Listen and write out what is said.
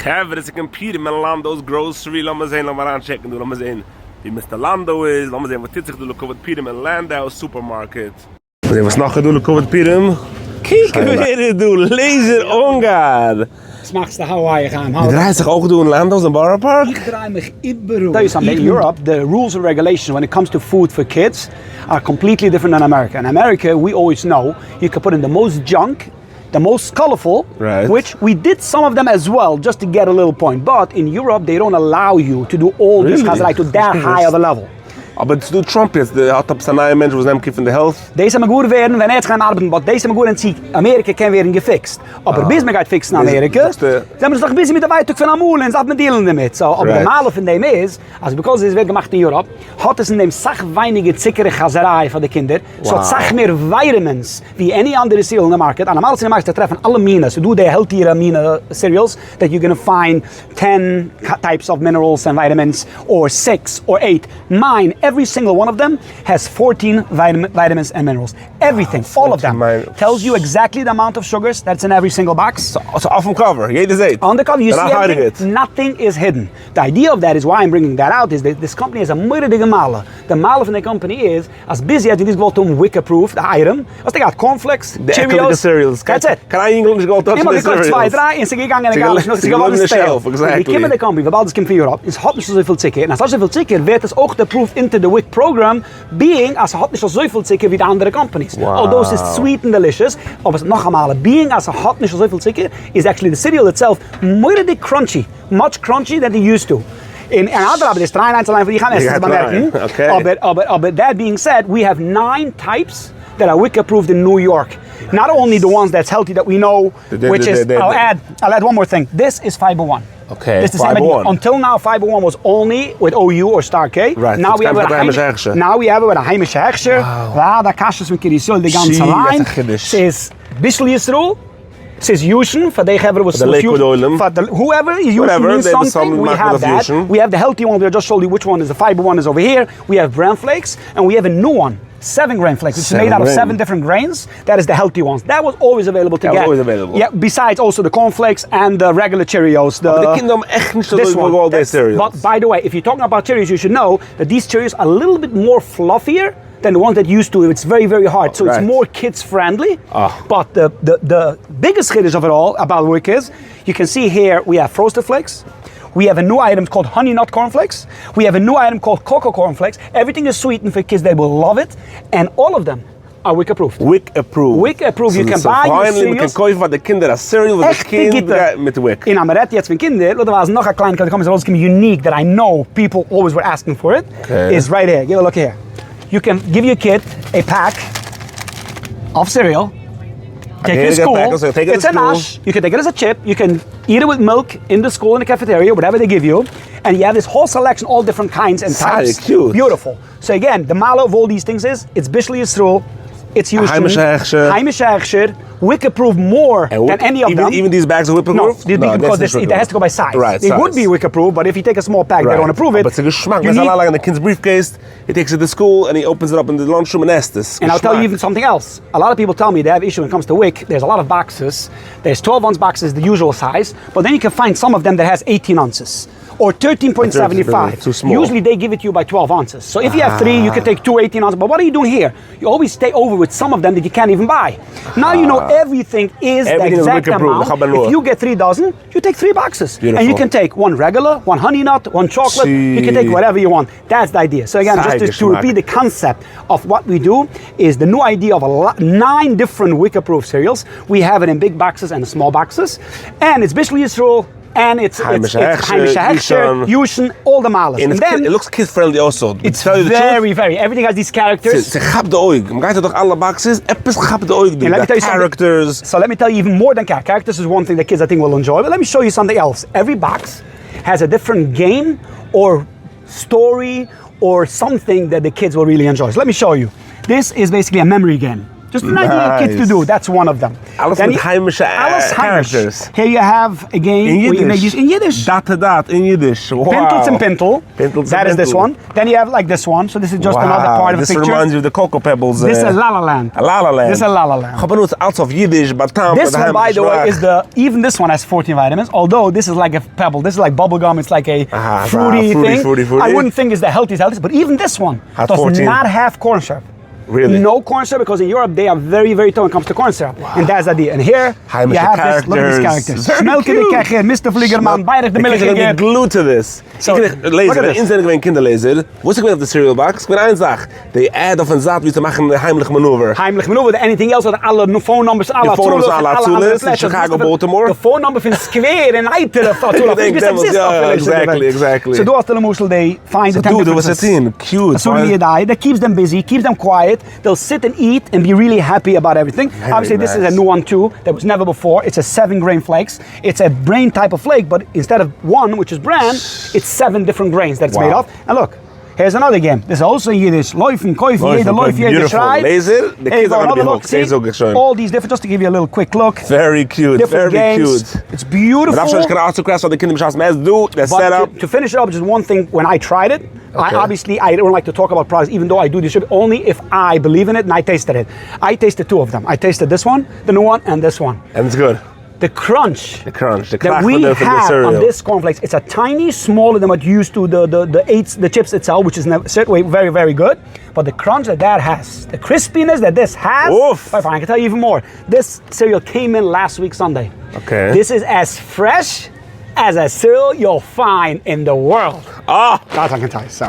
However, it's a computer in Lando's grocery. Lass mal sehen, lass mal anchecken. Lass mal sehen, wie Mr. Lando ist. Lass mal sehen, was sich du Covid Pirem in Landau Supermarket. Was noch du Covid Pirem? Kijk weer du laser ongad. Das machst du Hawaii gaan. Je draait zich ook in Lando's en Borough Park? Ik draai me überall. Tell you something, in Europe, the rules and regulations when it comes to food for kids are completely different than America. In America, we always know you can put in the most junk, the most colorful, right. Which we did some of them as well, just to get a little point. But in Europe, they don't allow you to do all this to that high of a level. Aber du Trump jetzt, der hat ein neuer Mensch, was nimmt von der Health. Deze moet goed werden, wenn jetzt gaan arbeiten, aber deze moet goed en ziek. Amerika kan werden gefixt. Aber bis man gaat fixen in Amerika, zijn we dus nog busy met de weitog van Amul en dat we dealen damit. So, aber der Mal von dem ist, also because es wird gemacht in Europe, hat es in dem sach weinige zickere Gaserei von den Kindern, so sach mehr vitamins wie any andere cereal in the market. And normaal in the market treffen alle amines. So do the healthier amino cereals that you're going to find 10 types of minerals and vitamins or 6 or 8. Mine, every single one of them has 14 vitamins and minerals. Everything, all of them, tells you exactly the amount of sugars that's in every single box. So off the cover, jeder sieht. On the cover, you see everything. Nothing is hidden. The idea of that is why I'm bringing that out is that this company has a moeilijke male. The male van the company is, as busy as it is about WIC-Approved, the item, als they got cornflakes, Cheerios, cereals. That's it. Can I English go touch the cereals? 2, 3 en ze gegangen en gaan. Ze gaan de shelf, exactly. Die komen de company, we bouwen het in Europe, is had niet zoveel zikker. En als er zoveel zikker werd het ook approved into the WIC program, being as had niet zoveel zikker wie de andere companies. Although it's sweet and delicious, of nog eenmaal, being as had niet zoveel zikker, is actually the cereal itself moeilijk crunchy, much crunchy than they used to. In andere hebben dus 3 einzeln die gaan essen bemerken. But that being said, we have 9 types that are WIC approved in New York. Not only the ones that's healthy that we know, which is I'll add one more thing. This is fiber 1. Okay, this is fiber 1. Until now, fiber 1 was only with OU or star K. Right. Now we have it with a heimische Herscher. Wow, da kastjes van Kirisol de ganze line. Ze is Bishel Yisroel. Says Yushin, for they have was the liquid oil. Whoever is using something, we have that. We have the healthy one. We just showed you which one is the fiber one is over here. We have bran flakes, and we have a new one, 7 grain flakes. It's made out of 7 different grains. That is the healthy ones. That was always available to get. Always available. Yeah. Besides also the cornflakes and the regular Cheerios. The kingdom echt niet zo all these cereals. But by the way, if you're talking about Cheerios, you should know that these Cheerios are a little bit more fluffier than the ones that used to. It's very, very hard. So it's more kids friendly. But the biggest hit of it all about WIC is, you can see here we have frosted flakes. We have a new item called honey nut cornflakes. We have a new item called cocoa cornflakes. Everything is sweetened for kids. They will love it. And all of them are WIC approved. WIC approved. WIC approved. You can buy your cereals. We can kaufen van de kinderen een cereal voor de kinderen met WIC. In Amaret jetzt van kinderen, dat was nog een klein kind unique that I know people always were asking for it. Is right here. Give a look here. You can give your kid a pack of cereal. Take it to school. It's a nash. You can take it as a chip. You can eat it with milk in the school, in the cafeteria, whatever they give you. And you have this whole selection, all different kinds and types. Cute. Beautiful. So again, the malo of all these things is, it's Bishel Yisroel, it's heimische Herscher, WIC approved more than any of them. Even these bags are WIC approved? No, because it has to go by size. Right, it would be WIC approved, but if you take a small pack, they don't approve it. But it's a geschmack. There's a lot in the kid's briefcase. He takes it to school and he opens it up in the lunchroom and eats. And I'll tell you even something else. A lot of people tell me they have issue when it comes to WIC. There's a lot of boxes. There's 12 ounce boxes, the usual size, but then you can find some of them that has 18 ounces. Or 13.75. Too small. Usually they give it to you by 12 ounces. So if you have 3, you can take 2 18 ounces. But what are you doing here? You always stay over with some of them that you can't even buy. Now you know everything is the exact amount. If you get 3 dozen, you take 3 boxes. Beautiful. And you can take 1 regular, 1 honey nut, 1 chocolate. You can take whatever you want. That's the idea. So again, just to repeat the concept of what we do is the new idea of 9 different WIC approved cereals. We have it in big boxes and small boxes. And it's Bishel Yisroel. And it's heimische Herscher, Yushin, all the males. And then it looks kid friendly also. It's very, very. Everything has these characters. Ze gap de oog. Maar gaat er toch alle boxes? Eppes gap de oog. The characters. So let me tell you even more than characters is one thing that kids I think will enjoy. But let me show you something else. Every box has a different game or story or something that the kids will really enjoy. So let me show you. This is basically a memory game. Just an idea kids to do. That's one of them. Alles Then mit heimische alles heimisch. characters. Here you have again In where you make Yiddish. these in Yiddish. Dat, in Yiddish. Wow. Pintels and pintel. Pintels That and is this pintel. one. Then you have like this one. So this is just Wow. another part of This the picture. reminds you of the Cocoa Pebbles. This is a La La Land. A La La Land. This is a La La Land. Ich benutze alles auf Yiddish, Batam. This one, by the way, is even this one has 14 vitamins. Although this is like a pebble. This is like bubble gum. It's like a fruity thing. Fruity. I wouldn't think it's the healthiest. But even this one Has does 14. not have corn syrup. Really? No corn syrup, because in Europe they are very, very tough when it comes to corn syrup. And that's the idea. And here Heimische you have this. Look at these characters. Very Smelke de cute. Kecher, Mr. Fliegerman, Bayerich de Ik Milch. ben glued to this. So, Ik look ben lezer, at this. inzending ben kinderlezer. Wist ik ben op de cereal box? Ik ben een zaak. They add of een zaad wie ze maken een heimlich maneuver. Heimlich maneuver. Anything else with alle phone numbers, alle phone numbers, Azulis, alle andere Azulis, flashes. Chicago, Baltimore. The phone number van Square en Eitere. Ik denk dat was, ja, exactly. So do after the Mussel, they find the 10 Dude, was differences. het in. Cute. So that keeps them busy, keeps them quiet. They'll sit and eat and be really happy about everything. Very Obviously, this is nice. a new one too. That was never before. It's a 7-grain flakes. It's a brain type of flake, but instead of one, which is bran, it's 7 different grains that it's made of. And look, here's another game. This is also Yiddish. Läufen, Käufen, jeder Läuft, jeder Beautiful. schreit. Laser. The Hey, kids are another gonna be look. hooked. See? Deze ook echt schoon. All these different, just to give you a little quick look. Very cute. Different Very games. cute. It's beautiful. Maar dat is geen autocraft wat de kinderen misschien als do. The But setup. to finish it up, just one thing. When I tried it, I don't like to talk about products, even though I do distribute only if I believe in it and I tasted it. I tasted 2 of them. I tasted this one, the new one, and this one. And it's good. The crunch, The that kracht we van de have cereal. on this cornflakes, it's a tiny, smaller than what you used to the chips itself, which is certainly very, very good. But the crunch that has, the crispiness that this has, Oof. I can tell you even more. This cereal came in last week Sunday. Okay. This is as fresh as a cereal you'll find in the world. Ah! That's what I can tell you. So.